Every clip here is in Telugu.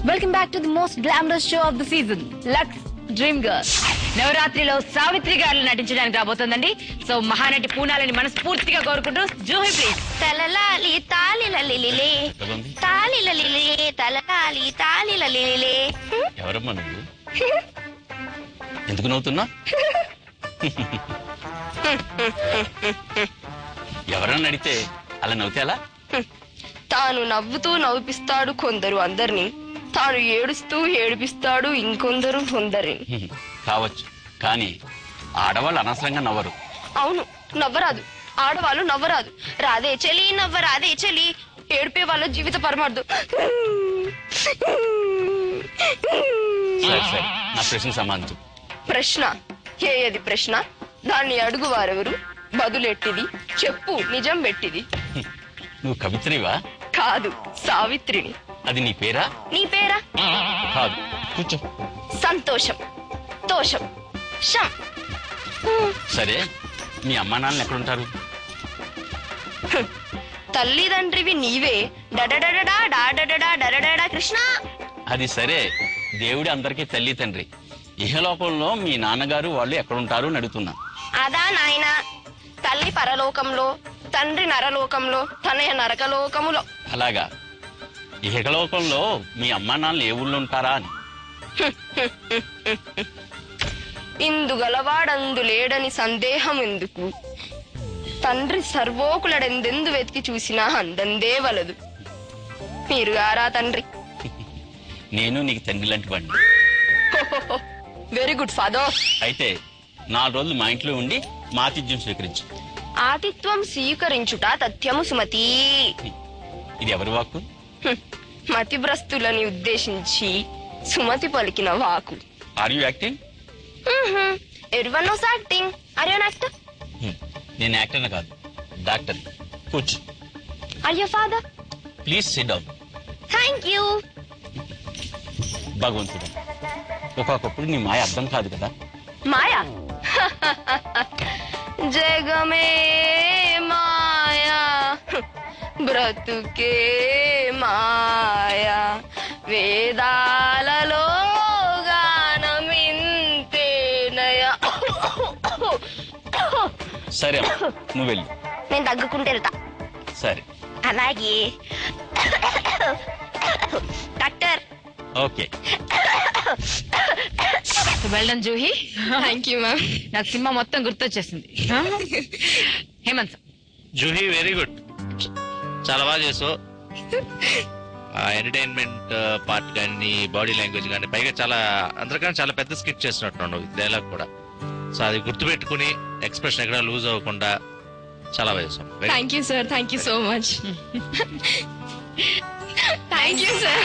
Welcome back to the most glamorous show of the season, Lux dream girl. నవరాత్రిలో సావిత్రి గారు నటించడానికి రాబోతోందండి. సో మహానటి పూనాలని మనస్ఫూర్తిగా కోరుకుంటూ జూహి ప్లీజ్. తలలాలి తాళిలలిలే తాళిలలిలే తలలాలి తాళిలలిలే. ఎవరమ్మా నువ్వు? ఎందుకు నవ్వుతున్నా? ఎవరన్నా అడిగితే అలా నవ్వుతే అలా? తాను నవ్వుతూ నవ్విస్తాడు కొందరు అందరినీ, తాను ఏడుస్తూ ఏడిపిస్తాడు ఇంకొందరు కొందరిని. కావచ్చు, కానీ ఆడవాళ్ళు అనవసరంగా నవ్వరు. అవును, నవ్వరాదు, ఆడవాళ్ళు నవ్వరాదు. రాదే చెలి నవ్వ రాదే చెలి, ఏడిపే వాళ్ళ జీవిత పరమార్థం. సరే సరే, నా ప్రశ్న సమాధానం. ప్రశ్న? ఏది ప్రశ్న? దాన్ని అడుగు వారెవరు, బదులెట్టిది చెప్పు, నిజం పెట్టిది. నువ్వు కవిత్రివా? కాదు, సావిత్రిని. అది నీ పేరా? నీ పేరా? కాదు, కూర్చో. సంతోషం, తోషం, శం. సరే, మీ అమ్మా నాన్నలు ఎక్కడుంటారు? తల్లిదండ్రివి నీవే. డడడడడా డాడడడా డడడడా కృష్ణ. అది సరే, దేవుడి అందరికీ తల్లి తండ్రి. ఇహలోకంలో మీ నాన్నగారు వాళ్ళు ఎక్కడుంటారు అని అడుగుతున్నా. అదా నాయన, తల్లి పరలోకంలో, తండ్రి నరలోకంలో, తనయ నరకలోకములో. అలాగా? ఇహలోకంలో మీ అమ్మా నాన్నలు ఏ ఊళ్ళో ఉంటారా అని. ఇందుగలవాడందు లేడని సందేహం ఎందుకు, తండ్రి సర్వోకులడెందెందు వెతికి చూసినా అందందే వలదు. మీరు గారా తండ్రి? నేను నీకు తండ్రి లాంటి వాడిని. Very good father. అయితే 4 రోజులు మా ఇంట్లో ఉండి మా ఆతిథ్యం స్వీకరించు. ఆతిథ్యం స్వీకరించుట తథ్యము సుమతి. ఇది ఎవరి వాక్కు? మతిభ్రస్తులని ఉద్దేశించి సుమతి పలికిన వాకు. Are you acting? Everyone knows acting. Are you an actor? నేను యాక్టర్ కాదు, డాక్టర్. కూర్చో. Are you father? Please sit down. Thank you. భగవంతుడు, ఒక్కొక్కప్పుడు నీ మాయ అర్థం కాదు కదా. మాయా? జగమే మాయా, బ్రతుకే మాయా, వేదాలలో గానమింతేనయ. సరే నువ్వు వెళ్ళు. నేను తగ్గుకుంటే వెళ్తా. సరే అలాగే doctor. Okay. Well done Juhi. Thank you ma'am. నాకు సినిమా మొత్తం గుర్తొచ్చేసింది. హేమంత్ జూహి వెరీ గుడ్, చాలా బాగా చేసావు. ఎంటర్టైన్మెంట్ పార్ట్ కానీ బాడీ లాంగ్వేజ్ కానీ, పైగా చాలా అందరికన్నా చాలా పెద్ద స్కిట్ చేస్తున్నట్టున్నావు డైలాగ్ కూడా. సో అది గుర్తుపెట్టుకుని ఎక్స్ప్రెషన్ ఎక్కడ లూజ్ అవ్వకుండా చాలా బాగా చేసావు. Thank you sir, thank you so much. Thank you sir.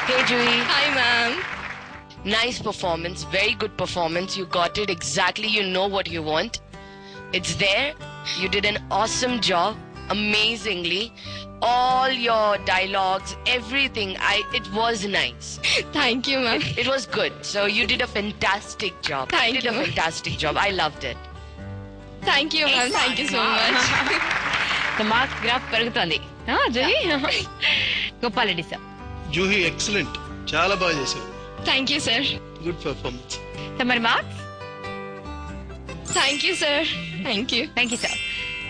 Hey Juhi. Hi ma'am. Nice performance, very good performance. You got it exactly. You know what you want. It's there. You did an awesome job, amazingly. All your dialogues, everything. It was nice. Thank you ma'am. It was good. So you did a fantastic job. Thank you did you. a fantastic job. I loved it. Thank you ma'am. Thank you so much. Marks graph పెరుగుతోంది. జూహి గోపాలరెడ్డి సార్. జూహి ఎక్సలెంట్, చాలా బాగా చేశారు. Thank you sir. Good performance. మరి marks? Thank you sir. Thank you. Thank you sir.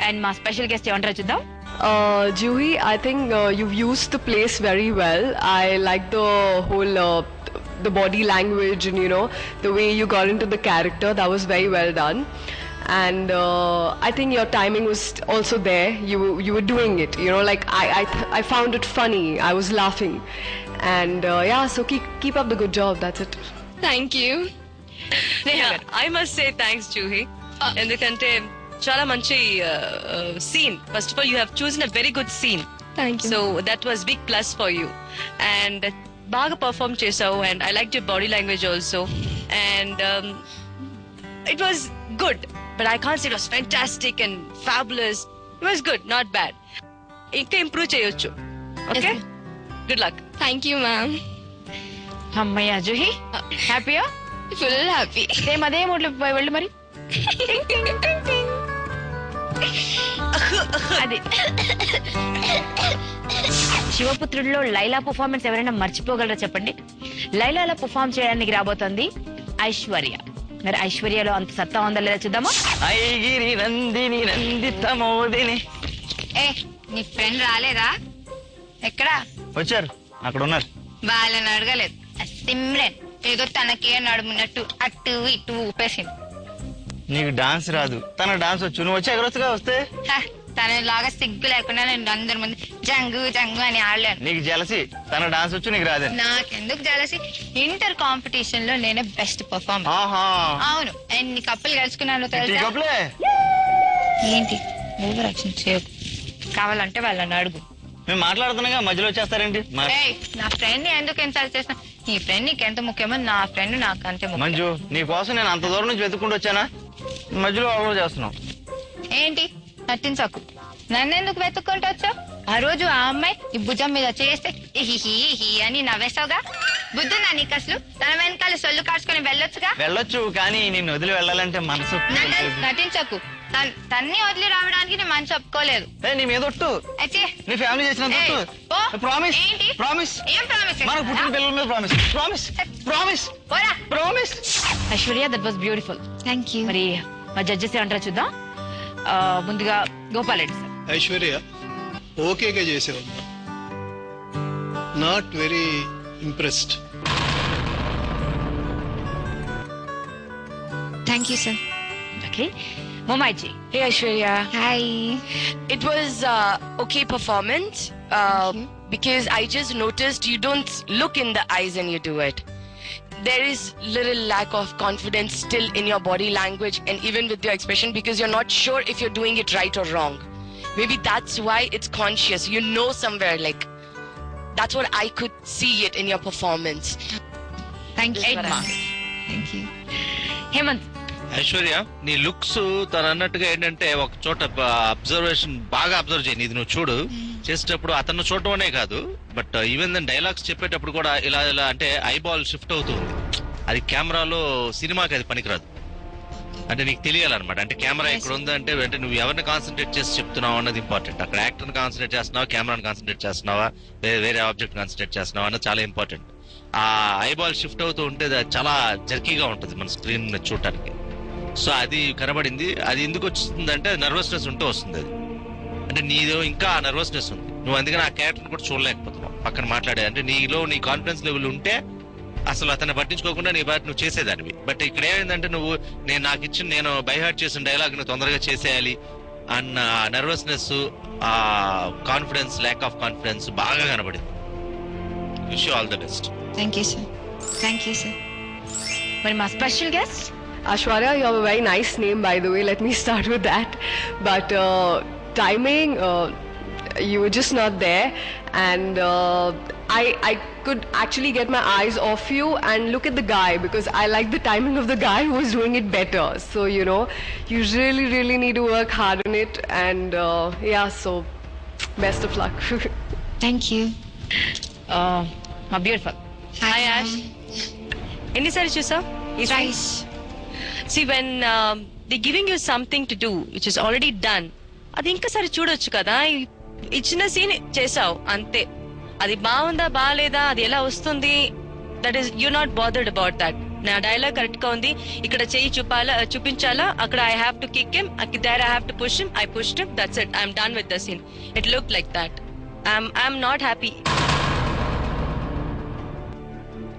And మా స్పెషల్ గెస్ట్ ఏమంటారో చూద్దాం. Juhi, I think you've used the place very well. I like the whole the body language and the way you got into the character. That was very well done. And I think your timing was also there. You were doing it. Like I found it funny. I was laughing. And yeah, so keep up the good job. That's it. Thank you. I must say thanks Juhi, ఎందుకంటే చాలా మంచి scene. First of all you have chosen a very good scene. Thank you. So that was big plus for you. And బాగా పర్ఫార్మ్ చేసావు. And I like your body language also. And it was good, but I can't say it was fantastic and fabulous. It was good, not bad. ఇంకా ఇంప్రూవ్ చేయొచ్చు. Okay, good luck. Thank you ma'am. అమ్మయ్య జూహి, హ్యాపీయా? Full happy. సేమ్ అదే మూడ్లో వెళ్ళు మరి. అది శివపుత్రుడిలో లైలా పర్ఫార్మెన్స్ ఎవరైనా మర్చిపోగలరా చెప్పండి. లైలాలో పర్ఫార్మ్ చేయడానికి రాబోతోంది ఐశ్వర్య. మరి ఐశ్వర్యలో అంత సత్తా ఉందా లేదా చూద్దామా. ఐగిరి నందిని నందిత మోదిని. ఏ నీ ఫ్రెండ్ రాలేదా? ఎక్కడా? వచ్చారు, అక్కడ ఉన్నారు. వాళ్ళని అడగలేదు. సిమ్రన్ ఏదో తనకే నడుమున్నట్టు అటు ఇటు ఊపేసింది. నీకు డాన్స్ రాదు, తన డాన్స్ వచ్చు. నువ్వు వచ్చి ఎగరొచ్చుగా. వస్తే తనలాగా సిగ్గు లేకుండా నేను అందరి ముందు జంగు జంగు అని ఆడలేను. నీకు జలసి, తన డాన్స్ వచ్చు, నీకు రాదని. నాకెందుకు జలసి? ఇంటర్ కాంపిటీషన్ లో నేనే బెస్ట్ పర్ఫార్మర్. అవును, ఎన్ని కప్పులు గెలుచుకున్నాను తెలుసా? ఏంటి ఓవర్ యాక్షన్ చేయకు. కావాలంటే వాళ్ళని అడుగు. మేము మాట్లాడుతున్నాగా, మధ్యలో వచ్చేస్తారేంటి? నా ఫ్రెండ్ ఎందుకు ఇన్సల్ట్ చేసిన? నీ ఫ్రెండ్ నీకు ఎంత ముఖ్యమో నా ఫ్రెండ్ నాకు అంతే ముఖ్యం. మంజు, నీ కోసం నేను అంత దూరం నుంచి వెతుక్కుంటూ వచ్చానా? మధ్యలో అలవాటు చేస్తున్నావు ఏంటి? నటించకు. నన్నెందుకు వెతుక్కుంటూ వచ్చావు? ఆ రోజు ఆ అమ్మాయి ఈ భుజం మీద చేస్తే హి అని నవ్వేసావుగా. బుద్ధుందా నీకు అసలు? తన వెనకాల సొల్లు కాచుకొని వెళ్ళొచ్చుగా. వెళ్ళొచ్చు, కానీ నిన్ను వదిలి వెళ్ళాలంటే మనసు. నటించకు. తన్ని వదిలి రావడానికి నేను మనసు ఒప్పుకోలేదు. నీ మీద ఒట్టు, అయితే నీ ఫ్యామిలీ చేసిన ప్రామిస్. ఏంటి ప్రామిస్? ఏం ప్రామిస్? మనకు పుట్టిన పిల్లల మీద promise. Promise, promise, promise. Aishwarya, that was beautiful. Thank you. మరి మా జడ్జెస్ ఏమంటారో చూద్దాం. ముందుగా గోపాల్ రెడ్డి సార్. ఐశ్వర్య ఓకేగా చేసావు, not very impressed. Thank you sir. Okay, Momaiji. Hey Aishwarya. Hi. It was okay performance because I just noticed you don't look in the eyes when you do it. There is little lack of confidence still in your body language and even with your expression because you're not sure if you're doing it right or wrong. Maybe that's why it's conscious. You know somewhere, like that's what I could see it in your performance. Thank you. 8 marks. Thank you. Hemant. Aishwarya, నీ లుక్స్ తను అన్నట్టుగా ఏంటంటే ఒక చోట అబ్జర్వేషన్ బాగా అబ్జర్వ్ చేయి. ఇది నువ్వు చూడు, చేసేటప్పుడు అతను చూడటమే కాదు, బట్ ఈవెన్ దెన్ డైలాగ్స్ చెప్పేటప్పుడు కూడా ఇలా ఇలా అంటే ఐబాల్ షిఫ్ట్ అవుతుంది. అది కెమెరాలో సినిమాకి అది పనికిరాదు. అంటే నీకు తెలియాలన్నమాట. అంటే కెమెరా ఇక్కడ ఉందంటే అంటే నువ్వు ఎవరిని కాన్సన్ట్రేట్ చేసి చెప్తున్నావు అన్నది ఇంపార్టెంట్. అక్కడ యాక్టర్ని కాన్సన్ట్రేట్ చేస్తున్నావా, కెమెరాని కాన్సన్ట్రేట్ చేస్తున్నావా, వేరే ఆబ్జెక్ట్ కాన్సన్ట్రేట్ చేస్తున్నావా అన్నది చాలా ఇంపార్టెంట్. ఆ ఐబాల్ షిఫ్ట్ అవుతూ ఉంటే చాలా జర్కీగా ఉంటుంది మన స్క్రీన్ చూడటానికి. సో అది కనబడింది. అది ఎందుకు వచ్చిందంటే నర్వస్నెస్ ఉంటూ వస్తుంది. అది అంటే నీదో ఇంకా నర్వస్నెస్ ఉంది. నువ్వు అందుకని ఆ క్యారెక్టర్ కూడా చూడలేకపోతున్నావు పక్కన మాట్లాడే. అంటే నీలో నీ కాన్ఫిడెన్స్ లెవెల్ ఉంటే అసలు అతన్ని పట్టించుకోకుండా నీ బాటి నువ్వు చేసేదానివి. బట్ ఇక్కడ ఏమైందంటే నువ్వు నేను బైహార్ట్ చేసిన డైలాగ్ ను తొందరగా చేసేయాలి అన్న నర్వస్నెస్, ఆ కాన్ఫిడెన్స్, ల్యాక్ ఆఫ్ కాన్ఫిడెన్స్ బాగా కనబడింది. Wish you all the best. Thank you, sir. Thank you, sir. మరి మా special guest Ashwarya, you have a very nice name, by the way. Let me start with that. But timing, you were just not there, and I could actually get my eyes off you and look at the guy because I like the timing of the guy who was doing it better. So you know, you really need to work hard on it, and yeah. So best of luck. Thank you. మా బ్యూటిఫుల్. Hi Ash. ఎన్నిసార్లు చూసావు? Rice. See, when they're giving you something to do which is already done, అది ఇంకసారి చూడొచ్చు కదా. ఇచ్చిన సీన్ చేసావు అంతే. అది బాగుందా బాగాలేదా, అది ఎలా వస్తుంది, that is you not bothered about that. నా డైలాగ్ కరెక్ట్ గా ఉంది, ఇక్కడ చెయ్యి చూపించాలా, అక్కడ I have to kick him, there I have to push him, I pushed him, that's it. I'm done with the scene. It look like that. I'm not happy.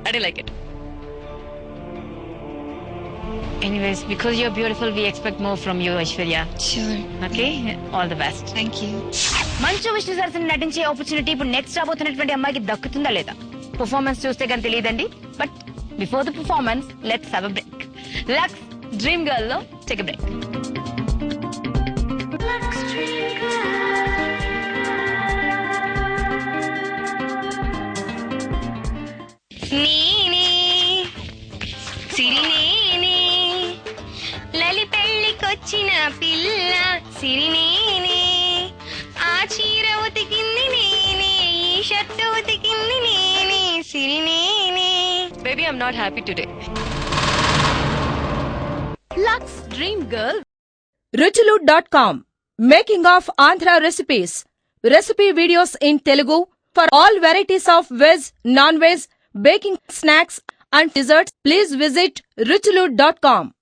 I didn't like it. Anyways, because you're beautiful, we expect more from you, Aishwarya. Sure. Okay? All the best. Thank you. Manchu Vishnu సరసన నటించే ఆపర్చునిటీ ఇప్పుడు నెక్స్ట్ రాబోతున్నటువంటి అమ్మాయికి దక్కుతుందా లేదా? పర్ఫార్మెన్స్ చూస్తే కానీ తెలియదండి. But before the performance let's have a break. Lux dream girl లో టేక్ ఎ బ్రేక్. లలి పెళ్ళికొచ్చిన పిల్ల సిరినేనే, ఆ చీర ఉతికింది నేనే, ఈ షర్టు ఉతికింది నేనే, సిరినేనే. Baby, I'm not happy today. Lux Dream Girl. ruchulu.com Making of Andhra recipes. Recipe videos in Telugu for all varieties of veg, non-veg, baking snacks and desserts. Please visit ruchulu.com.